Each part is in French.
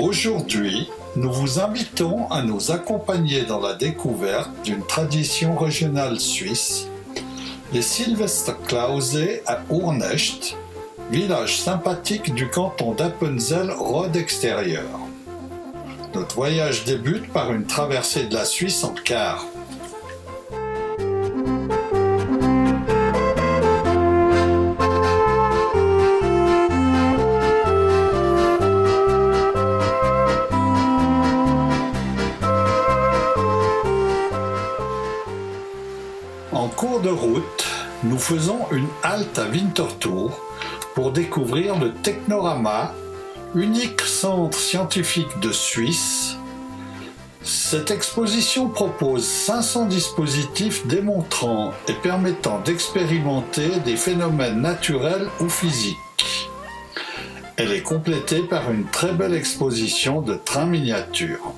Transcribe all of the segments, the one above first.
Aujourd'hui, nous vous invitons à nous accompagner dans la découverte d'une tradition régionale suisse, les Silvesterklause à Urnecht, village sympathique du canton d'Appenzell-Rhodes-Extérieur. Notre voyage débute par une traversée de la Suisse en car. En cours de route, nous faisons une halte à Winterthur pour découvrir le Technorama, unique centre scientifique de Suisse. Cette exposition propose 500 dispositifs démontrant et permettant d'expérimenter des phénomènes naturels ou physiques. Elle est complétée par une très belle exposition de trains miniatures.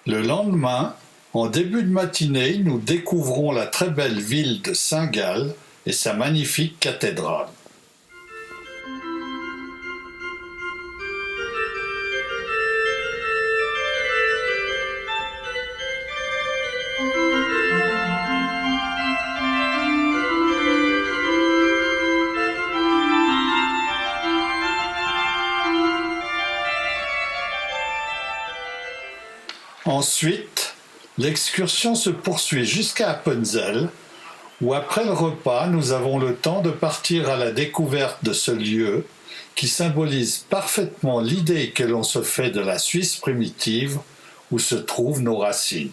Le lendemain, en début de matinée, nous découvrons la très belle ville de Saint-Gall et sa magnifique cathédrale. Ensuite, l'excursion se poursuit jusqu'à Appenzell, où après le repas, nous avons le temps de partir à la découverte de ce lieu qui symbolise parfaitement l'idée que l'on se fait de la Suisse primitive où se trouvent nos racines.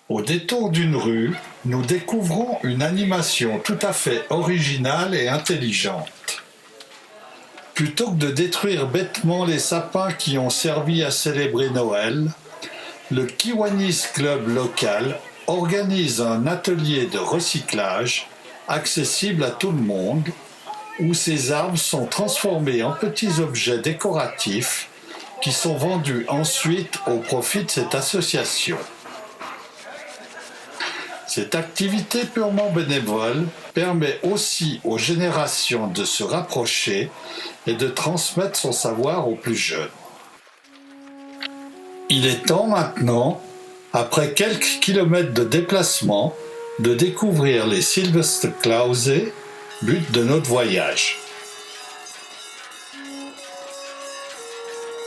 Au détour d'une rue, nous découvrons une animation tout à fait originale et intelligente. Plutôt que de détruire bêtement les sapins qui ont servi à célébrer Noël, le Kiwanis Club local organise un atelier de recyclage accessible à tout le monde, où ces arbres sont transformés en petits objets décoratifs qui sont vendus ensuite au profit de cette association. Cette activité purement bénévole permet aussi aux générations de se rapprocher et de transmettre son savoir aux plus jeunes. Il est temps maintenant, après quelques kilomètres de déplacement, de découvrir les Silvesterklause, but de notre voyage.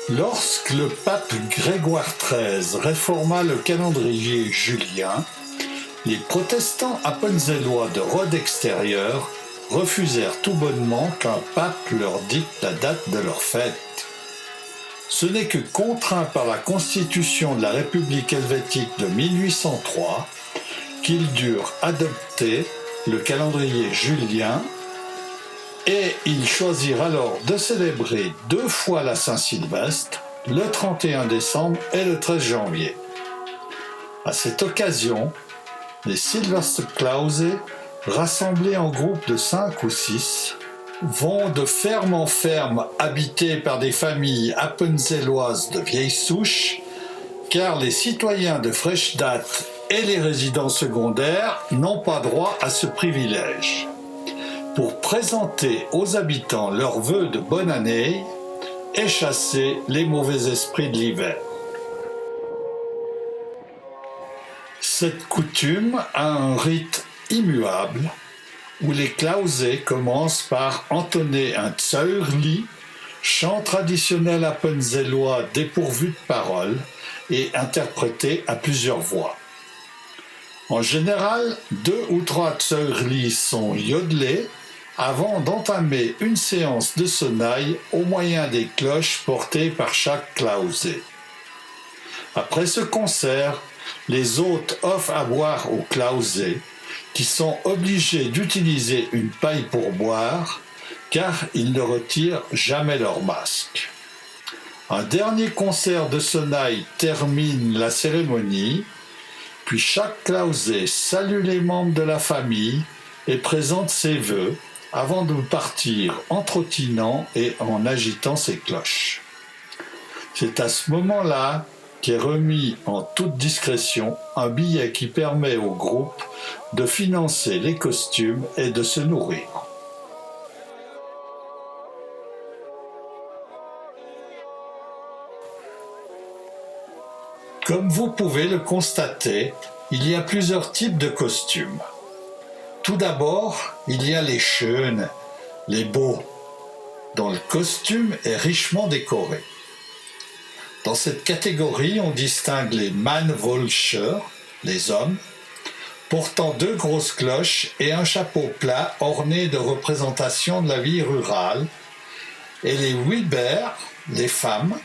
Lorsque le pape Grégoire XIII réforma le calendrier julien, les protestants appenzellois de Rhodes-Extérieur refusèrent tout bonnement qu'un pape leur dicte la date de leur fête. Ce n'est que contraints par la constitution de la République helvétique de 1803 qu'ils durent adopter le calendrier julien et ils choisirent alors de célébrer 2 fois la Saint-Sylvestre, le 31 décembre et le 13 janvier. À cette occasion, les Silvesterklause, rassemblés en groupes de 5 ou 6, vont de ferme en ferme habitées par des familles appenzelloises de vieille souche, car les citoyens de fraîche date et les résidents secondaires n'ont pas droit à ce privilège. Pour présenter aux habitants leurs vœux de bonne année et chasser les mauvais esprits de l'hiver. Cette coutume a un rite immuable où les Klause commencent par entonner un Tsaurli, chant traditionnel appenzellois dépourvu de paroles et interprété à plusieurs voix. En général, 2 ou 3 Tsaurli sont yodelés avant d'entamer une séance de sonnailles au moyen des cloches portées par chaque Klause. Après ce concert, les hôtes offrent à boire aux Klause, qui sont obligés d'utiliser une paille pour boire, car ils ne retirent jamais leur masque. Un dernier concert de sonnailles termine la cérémonie, Puis chaque Klausé salue les membres de la famille et présente ses vœux avant de partir en trottinant et en agitant ses cloches. C'est à ce moment-là qu'est remis en toute discrétion un billet qui permet au groupe de financer les costumes et de se nourrir. Comme vous pouvez le constater, il y a plusieurs types de costumes. Tout d'abord, il y a les schöne, les beaux, dont le costume est richement décoré. Dans cette catégorie, on distingue les Mannwölcher, les hommes, portant 2 grosses cloches et un chapeau plat orné de représentations de la vie rurale, et les Weiber, les femmes,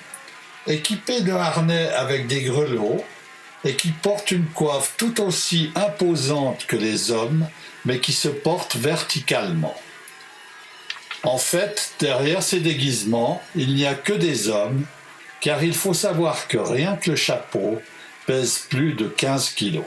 équipées de harnais avec des grelots et qui portent une coiffe tout aussi imposante que les hommes, mais qui se porte verticalement. En fait, derrière ces déguisements, il n'y a que des hommes, car il faut savoir que rien que le chapeau pèse plus de 15 kilos.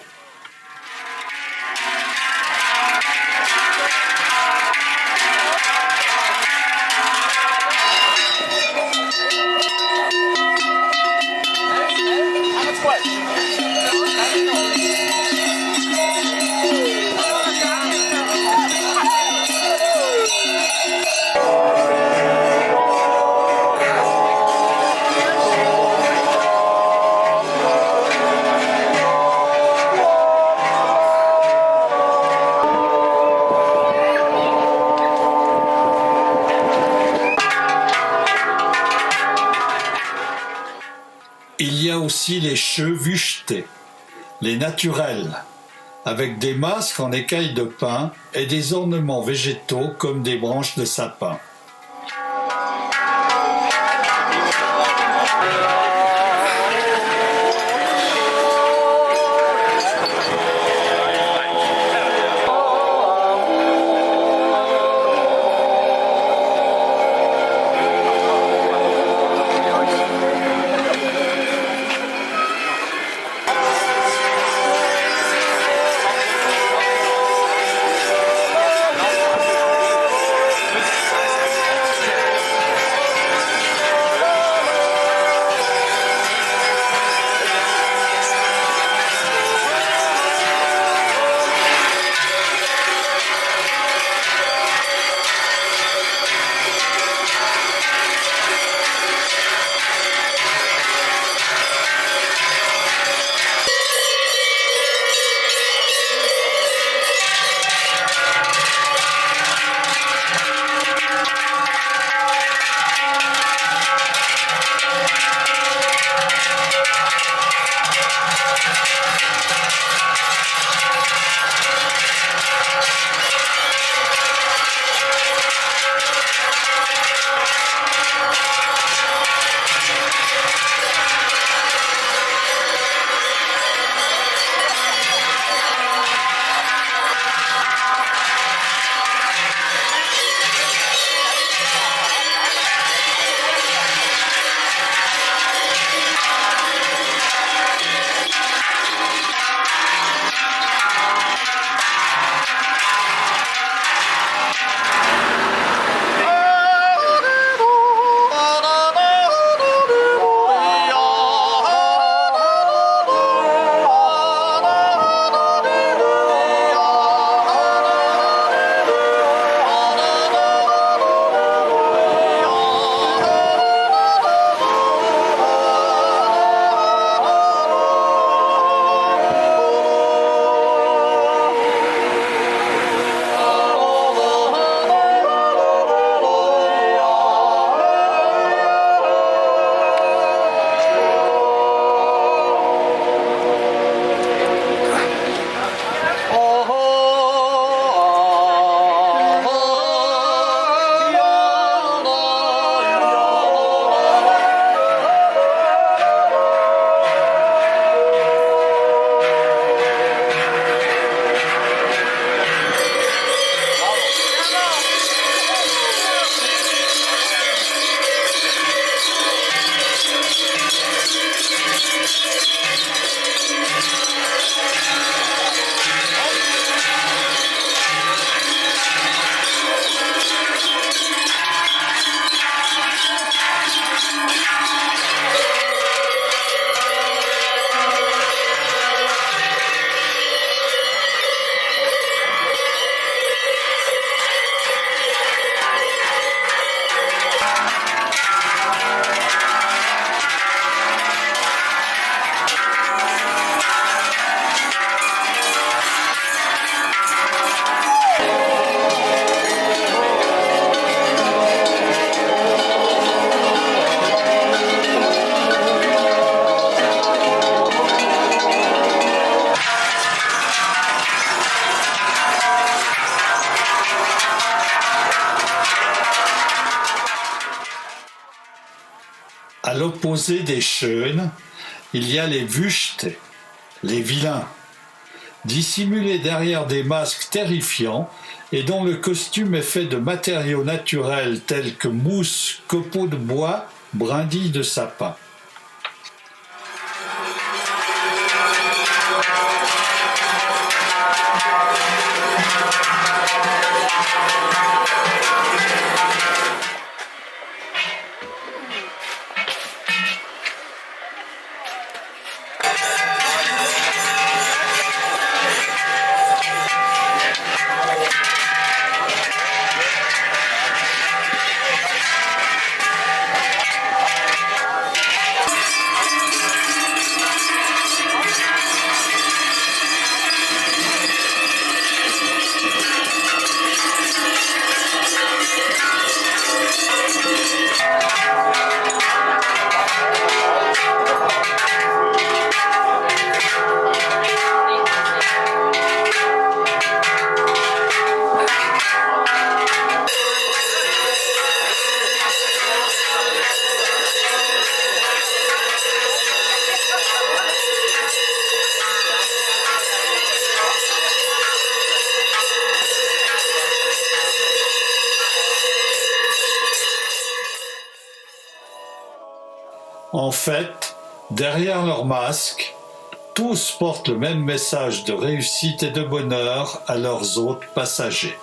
Il y a aussi les Schwüchte, les naturels, avec des masques en écailles de pin et des ornements végétaux comme des branches de sapin. l'opposé des schönes, il y a les wüste, les vilains, dissimulés derrière des masques terrifiants et dont le costume est fait de matériaux naturels tels que mousse, copeaux de bois, brindilles de sapin. En fait, derrière leur masque, tous portent le même message de réussite et de bonheur à leurs hôtes passagers.